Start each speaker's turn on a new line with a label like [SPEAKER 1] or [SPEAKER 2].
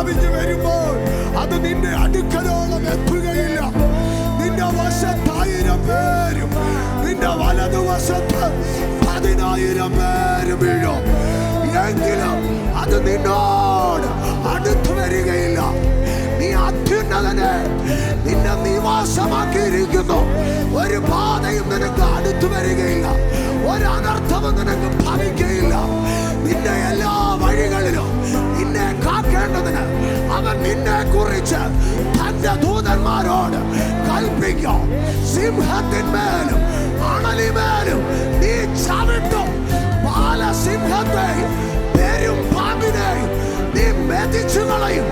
[SPEAKER 1] കവിഞ്ഞു വരുമ്പോൾ അത് നിന്റെ അടുക്കലോളം എത്തുകയില്ല. നിന്റെ വശത്ത് 1000 പേരും നിന്റെ വലതുവശത്ത് 10,000 പേരും വീഴും. എങ്കിലും അത് നിന്നോട് അടുത്തു വരികയില്ല. നീ അത്യുന്നതനെ നിന്നെ നിവാസമാക്കിയിരിക്കുന്നു. ഒരു ബാധയും നിനക്ക് അടുത്തു വരികയില്ല. ഒരു അനർത്ഥവും നിനക്ക് ഭവിക്കുകയില്ല. നിന്റെ എല്ലാ വഴികളിലും നിന്നെ കാക്കേണ്ടതിന് അവൻ നിന്നെ കുറിച്ച് തന്റെ ദൂതന്മാരോട് കൽപ്പിക്കും. സിംഹത്തിന്മേലും അണലിമേലും നീ ചവിട്ടും. ബാലസിംഹത്തെയും പെരും പാമ്പിനെയും നീ മെതിച്ചു കളയും.